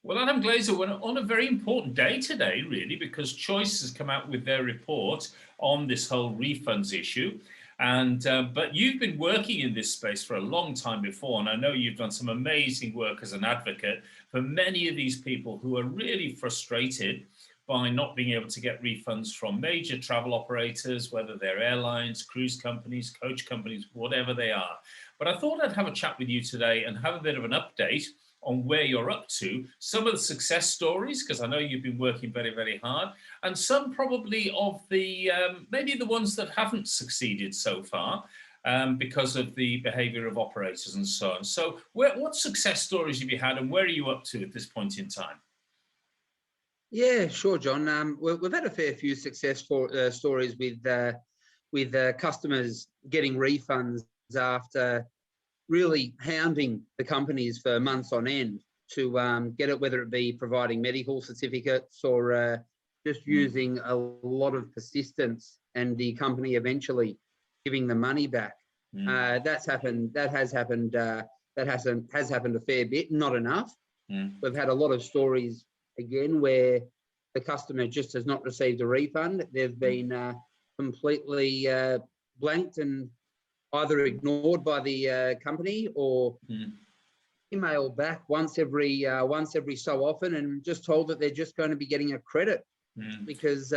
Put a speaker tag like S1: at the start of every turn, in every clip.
S1: Well, Adam Glezer, we're on a very important day today, really, because Choice has come out with their report on this whole refunds issue. And but you've been working in this space for a long time before, and I know you've done some amazing work as an advocate for many of these people who are really frustrated by not being able to get refunds from major travel operators, whether they're airlines, cruise companies, coach companies, whatever they are. But I thought I'd have a chat with you today and have a bit of an update on where you're up to, some of the success stories, because I know you've been working very, very hard, and some probably of the, maybe the ones that haven't succeeded so far because of the behaviour of operators and so on. So what success stories have you had, and where are you up to at this point in time?
S2: Yeah, sure, John. We've had a fair few success stories with customers getting refunds after really hounding the companies for months on end to get it, whether it be providing medical certificates or just using a lot of persistence, and the company eventually giving the money back. That's happened. That has happened. That has happened a fair bit. Not enough. We've had a lot of stories again where the customer just has not received a refund. They've been completely blanked and either ignored by the company or emailed back once every so often and just told that they're just going to be getting a credit because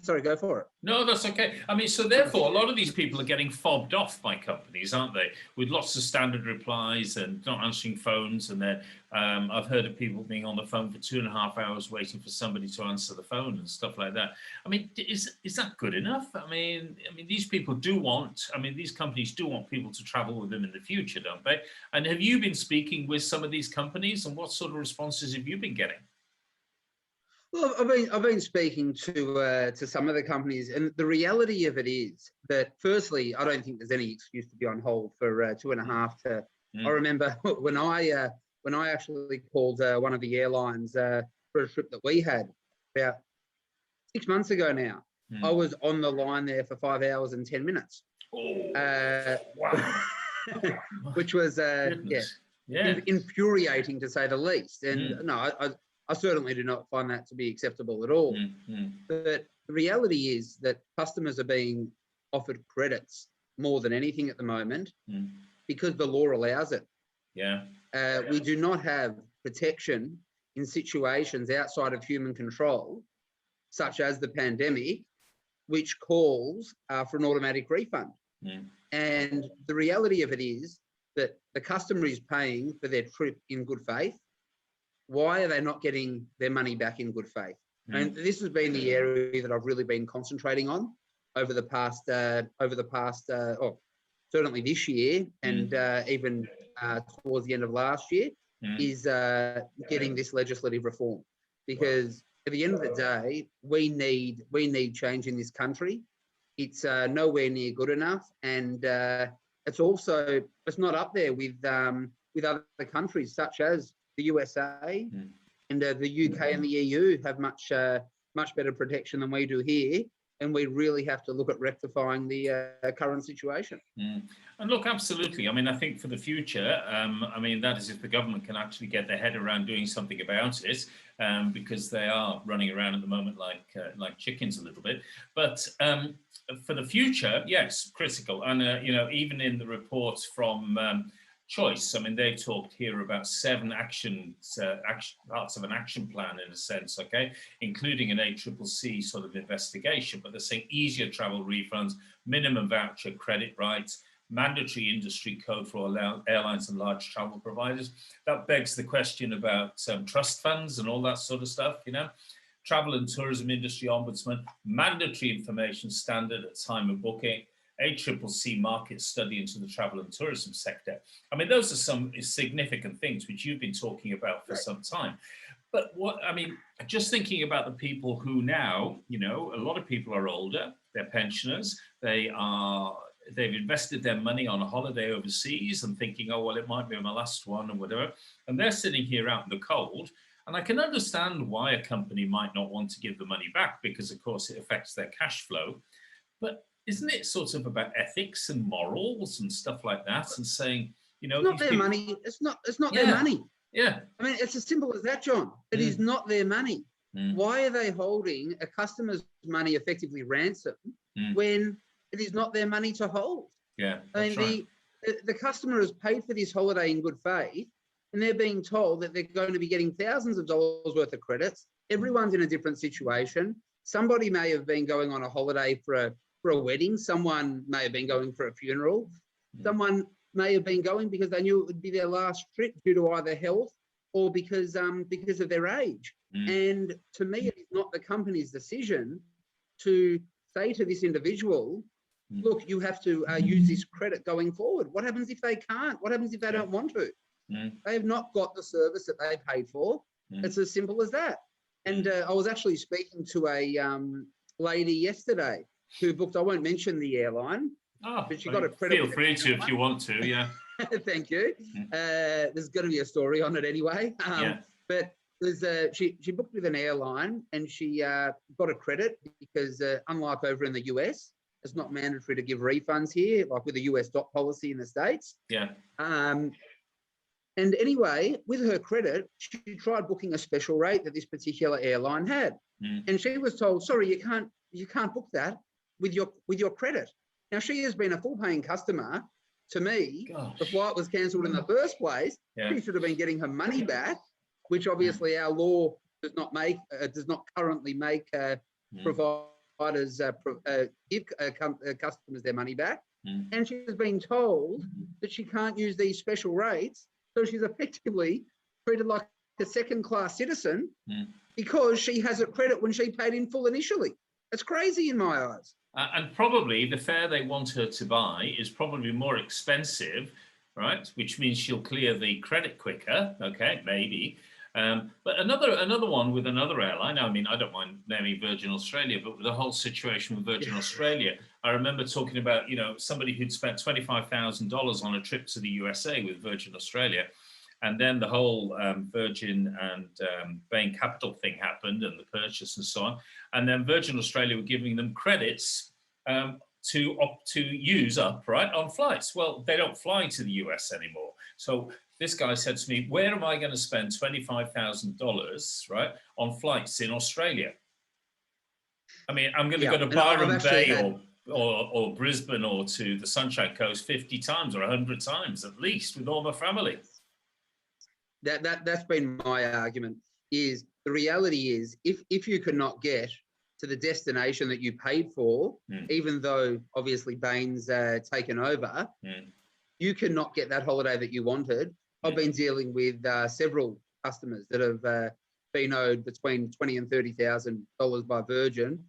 S2: sorry, go for it.
S1: No, that's okay. I mean, so therefore, a lot of these people are getting fobbed off by companies, aren't they? With lots of standard replies and not answering phones. And then I've heard of people being on the phone for 2.5 hours waiting for somebody to answer the phone and stuff like that. I mean, is that good enough? I mean, these people do want. I mean, these companies do want people to travel with them in the future, don't they? And have you been speaking with some of these companies, and what sort of responses have you been getting?
S2: Well, I've been speaking to some of the companies, and the reality of it is that, firstly, I don't think there's any excuse to be on hold for 2.5 to. I remember when I actually called one of the airlines for a trip that we had about 6 months ago now. I was on the line there for 5 hours and 10 minutes.
S1: Oh, wow.
S2: Which was infuriating to say the least. And no, I certainly do not find that to be acceptable at all. But the reality is that customers are being offered credits more than anything at the moment because the law allows it. We do not have protection in situations outside of human control, such as the pandemic, which calls for an automatic refund. And the reality of it is that the customer is paying for their trip in good faith. Why are they not getting their money back in good faith? And this has been the area that I've really been concentrating on over the past, certainly this year and even towards the end of last year, is getting this legislative reform. Because at the end of the day, we need change in this country. It's nowhere near good enough, and it's not up there with other countries such as the USA and the UK and the EU have much better protection than we do here, and we really have to look at rectifying the current situation.
S1: And look, absolutely. I mean, I think for the future, that is if the government can actually get their head around doing something about it, because they are running around at the moment like chickens a little bit. But for the future, yes, critical. And even in the reports from Choice, I mean, they talked here about 7 parts of an action plan in a sense, okay, including an ACCC sort of investigation. But they're saying easier travel refunds, minimum voucher credit rights, mandatory industry code for airlines and large travel providers. That begs the question about trust funds and all that sort of stuff, Travel and tourism industry ombudsman, mandatory information standard at time of booking, ACCC market study into the travel and tourism sector. I mean, those are some significant things which you've been talking about for some time. But just thinking about the people who now, a lot of people are older, they're pensioners, they've invested their money on a holiday overseas and thinking, oh, well, it might be my last one or whatever. And they're sitting here out in the cold. And I can understand why a company might not want to give the money back because, of course, it affects their cash flow. But isn't it sort of about ethics and morals and stuff like that, and saying,
S2: it's not their money. It's not their money.
S1: Yeah.
S2: I mean, it's as simple as that, John. It is not their money. Why are they holding a customer's money effectively ransom when it is not their money to hold?
S1: Yeah.
S2: I mean, the customer has paid for this holiday in good faith, and they're being told that they're going to be getting thousands of dollars worth of credits. Everyone's in a different situation. Somebody may have been going on a holiday for a wedding. Someone may have been going for a funeral. Someone may have been going because they knew it would be their last trip due to either health or because of their age. And to me, it is not the company's decision to say to this individual, look, you have to use this credit going forward. What happens if they can't? What happens if they don't want to? They have not got the service that they paid for. It's as simple as that. And I was actually speaking to a lady yesterday who booked, I won't mention the airline, but she got a credit.
S1: Feel free to if you want to, yeah.
S2: Thank you. There's going to be a story on it anyway. But she booked with an airline and she got a credit because unlike over in the US, it's not mandatory to give refunds here, like with the US dot policy in the States.
S1: Yeah.
S2: And anyway, with her credit, she tried booking a special rate that this particular airline had. And she was told, sorry, you can't book that with your credit. Now, she has been a full paying customer to me. The flight was cancelled in the first place. She should have been getting her money back, which obviously our law does not currently make providers give customers their money back. And she's been told that she can't use these special rates. So she's effectively treated like a second-class citizen because she has a credit when she paid in full initially. It's crazy in my eyes.
S1: And probably the fare they want her to buy is probably more expensive, right? Which means she'll clear the credit quicker. Okay, maybe. But another one with another airline, I mean, I don't mind naming Virgin Australia, but with the whole situation with Virgin Australia, I remember talking about, somebody who'd spent $25,000 on a trip to the USA with Virgin Australia. And then the whole Virgin and Bain Capital thing happened and the purchase and so on. And then Virgin Australia were giving them credits to use up, right, on flights. Well, they don't fly to the US anymore. So this guy said to me, where am I going to spend $25,000, right, on flights in Australia? I mean, I'm going to go to Byron Bay or Brisbane or to the Sunshine Coast 50 times or 100 times at least with all my family.
S2: That's been my argument, is the reality is if you cannot get to the destination that you paid for, even though obviously Bain's taken over, you cannot get that holiday that you wanted. I've been dealing with several customers that have been owed between $20,000 and $30,000 by Virgin.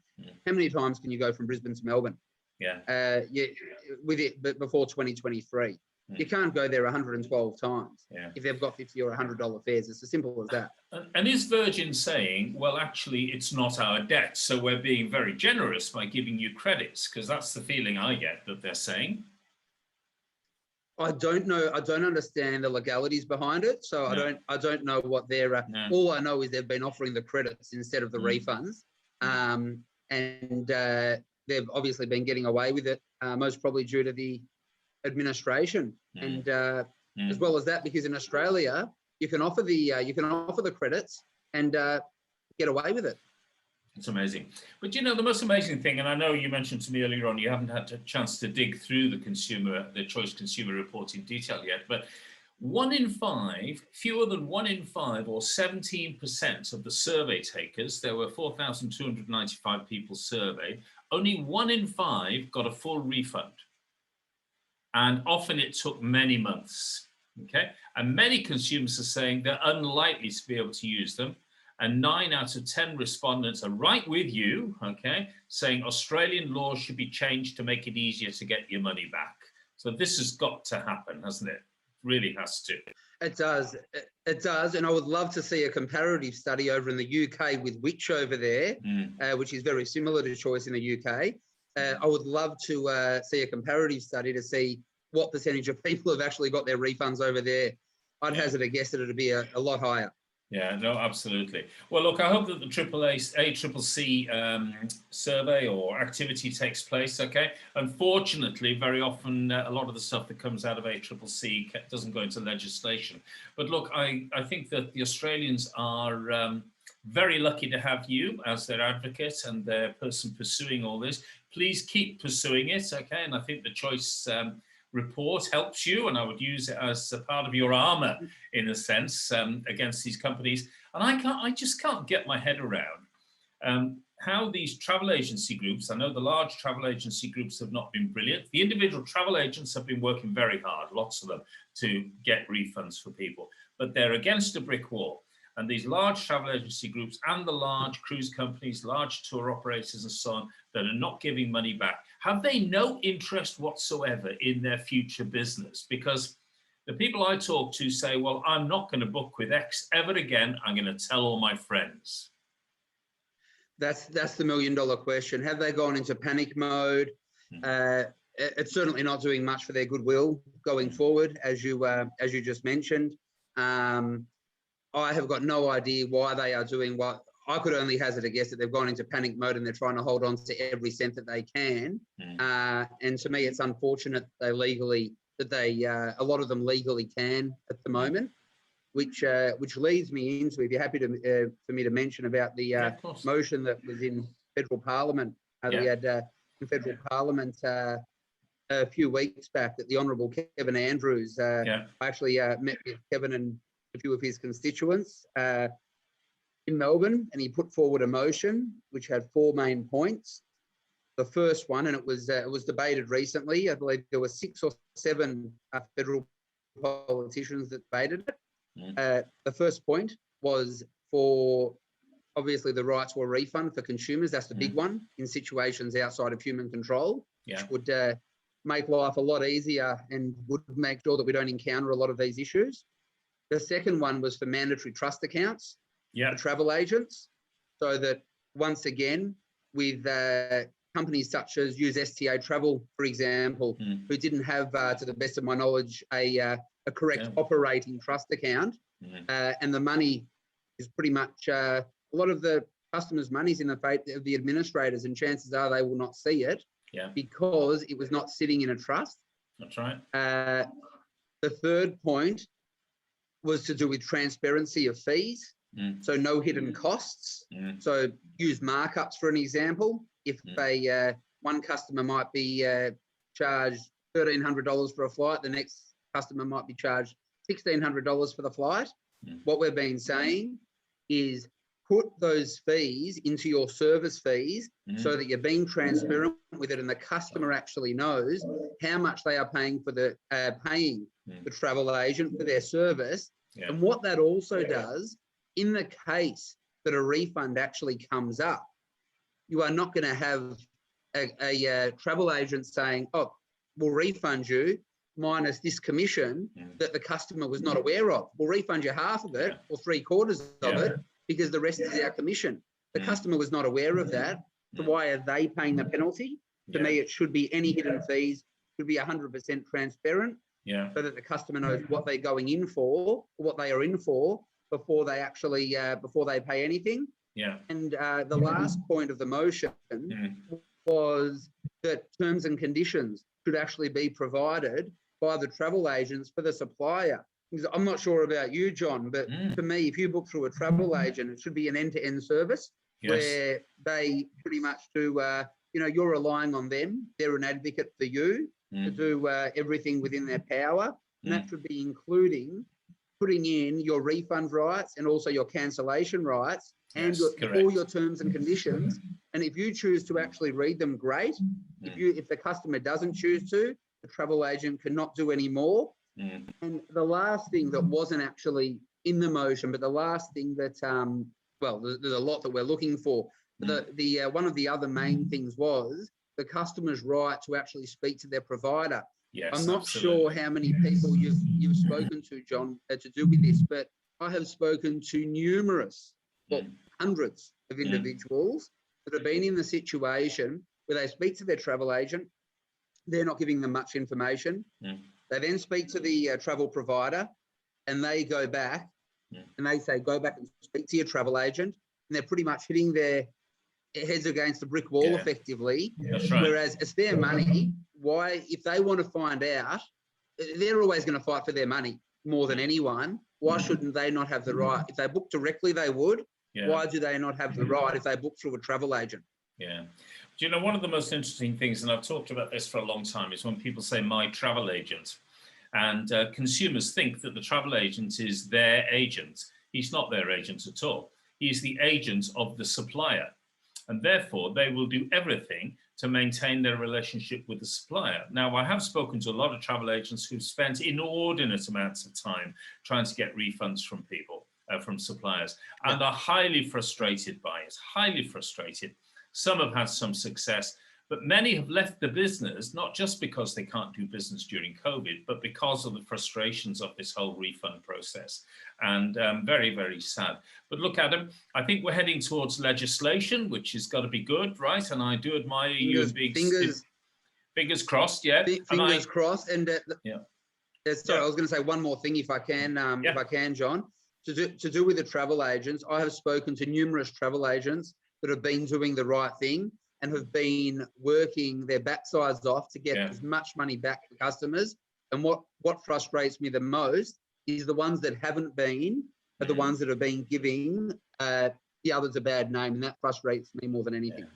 S2: How many times can you go from Brisbane to Melbourne? With it, but before 2023. You can't go there 112 times if they've got $50 or $100 fares. It's as simple as that.
S1: And is Virgin saying, well, actually, it's not our debt, so we're being very generous by giving you credits? Because that's the feeling I get that they're saying.
S2: I don't know. I don't understand the legalities behind it, so I don't know what they're. All I know is they've been offering the credits instead of the refunds, and they've obviously been getting away with it, most probably due to the administration, and as well as that, because in Australia you can offer the credits and get away with it.
S1: It's amazing. But the most amazing thing, and I know you mentioned to me earlier on, you haven't had a chance to dig through the Choice Consumer Report in detail yet, but 1 in 5, fewer than 1 in 5, or 17% of the survey takers, there were 4,295 people surveyed, only 1 in 5 got a full refund. And often it took many months, okay? And many consumers are saying they're unlikely to be able to use them. And 9 out of 10 respondents are right with you, okay, saying Australian law should be changed to make it easier to get your money back. So this has got to happen, hasn't it? Really has to.
S2: It does. It does. And I would love to see a comparative study over in the UK with Which over there, which is very similar to Choice in the UK. I would love to see a comparative study to see what percentage of people have actually got their refunds over there. I'd hazard a guess that it'd be a lot higher.
S1: Yeah, no, absolutely. Well, look, I hope that the ACCC survey or activity takes place, okay? Unfortunately, very often, a lot of the stuff that comes out of ACCC doesn't go into legislation. But look, I think that the Australians are very lucky to have you as their advocate and their person pursuing all this. Please keep pursuing it, okay? And I think the Choice report helps you, and I would use it as a part of your armor in a sense against these companies. And I just can't get my head around how these travel agency groups, I know the large travel agency groups have not been brilliant. The individual travel agents have been working very hard, lots of them, to get refunds for people, but they're against a brick wall. And these large travel agency groups and the large cruise companies, large tour operators and so on, that are not giving money back, have they no interest whatsoever in their future business? Because the people I talk to say, well, I'm not going to book with X ever again. I'm going to tell all my friends.
S2: That's the $1 million question. Have they gone into panic mode? It's certainly not doing much for their goodwill going forward, as you just mentioned. I have got no idea why they are doing what. I could only hazard a guess that they've gone into panic mode and they're trying to hold on to every cent that they can. And to me, it's unfortunate a lot of them legally can at the moment, which leads me into, if you're happy to for me to mention about the motion that was in federal parliament that we had in federal parliament a few weeks back, that the Honourable Kevin Andrews, I actually met with Kevin and a few of his constituents in Melbourne, and he put forward a motion which had 4 main points. The first one, and it was debated recently, I believe there were 6 or 7 federal politicians that debated it. The first point was for, obviously, the right to a refund for consumers. That's the big one in situations outside of human control, which would make life a lot easier and would make sure that we don't encounter a lot of these issues. The second one was for mandatory trust accounts for travel agents, so that once again, with companies such as Use STA Travel, for example, who didn't have, to the best of my knowledge, a correct operating trust account, and the money is pretty much, a lot of the customers' money is in the fate of the administrators, and chances are they will not see it because it was not sitting in a trust.
S1: That's right.
S2: The third point was to do with transparency of fees, so no hidden costs. So use markups for an example. If one customer might be charged $1,300 for a flight, the next customer might be charged $1,600 for the flight. What we've been saying is put those fees into your service fees so that you're being transparent with it, and the customer actually knows how much they are paying for the travel agent for their service. And what that also does, in the case that a refund actually comes up, you are not going to have a travel agent saying, oh, we'll refund you minus this commission that the customer was not aware of. We'll refund you half of it or 3/4 of it because the rest is our commission. The customer was not aware of that. So why are they paying the penalty? To me, it should be any hidden fees should be 100% transparent, so that the customer knows what they're going in for, what they are in for, before they actually before they pay anything. And the last point of the motion was that terms and conditions should actually be provided by the travel agents for the supplier. Because I'm not sure about you, John, but for me, if you book through a travel agent, it should be an end-to-end service where they pretty much do, you're relying on them. They're an advocate for you to do everything within their power. And that should be including putting in your refund rights and also your cancellation rights and all your terms and conditions. And if you choose to actually read them, great. If the customer doesn't choose to, the travel agent cannot do any more. And the last thing that wasn't actually in the motion, but the last thing that, there's a lot that we're looking for. The one of the other main things was the customer's right to actually speak to their provider. I'm not sure how many people you've spoken to, John, to do with this, but I have spoken to numerous, hundreds of individuals that have been in the situation where they speak to their travel agent, they're not giving them much information. They then speak to the travel provider and they go back and they say, go back and speak to your travel agent, and they're pretty much hitting their heads against a brick wall effectively.
S1: That's right.
S2: Whereas it's their money. Why, if they want to find out, they're always going to fight for their money more than anyone. Why shouldn't they not have the right? If they book directly, they would. Why do they not have the right if they book through a travel agent?
S1: Yeah. Do you know, one of the most interesting things, and I've talked about this for a long time, is when people say my travel agent, and consumers think that the travel agent is their agent. He's not their agent at all. He's the agent of the supplier. And therefore, they will do everything to maintain their relationship with the supplier. Now, I have spoken to a lot of travel agents who've spent inordinate amounts of time trying to get refunds from people, from suppliers, and are highly frustrated by it, highly frustrated. Some have had some success, but many have left the business, not just because they can't do business during COVID, but because of the frustrations of this whole refund process. And very, very sad. But look, Adam, I think we're heading towards legislation, which has got to be good, right? And I do admire you and being fingers crossed, yeah.
S2: Fingers crossed. And sorry, I was going to say one more thing, if I can, John. To do with the travel agents, I have spoken to numerous travel agents that have been doing the right thing and have been working their backsides off to get as much money back to customers. And what frustrates me the most is the ones that haven't been are the ones that have been giving the others a bad name, and that frustrates me more than anything.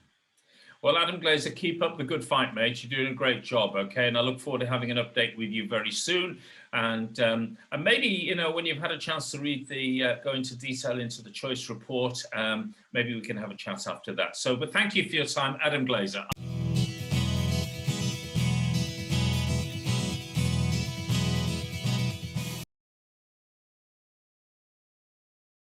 S1: Well, Adam Glezer, keep up the good fight, mate. You're doing a great job, okay? And I look forward to having an update with you very soon. And maybe, you know, when you've had a chance to read go into detail into the choice report, maybe we can have a chat after that. So, but thank you for your time, Adam Glezer.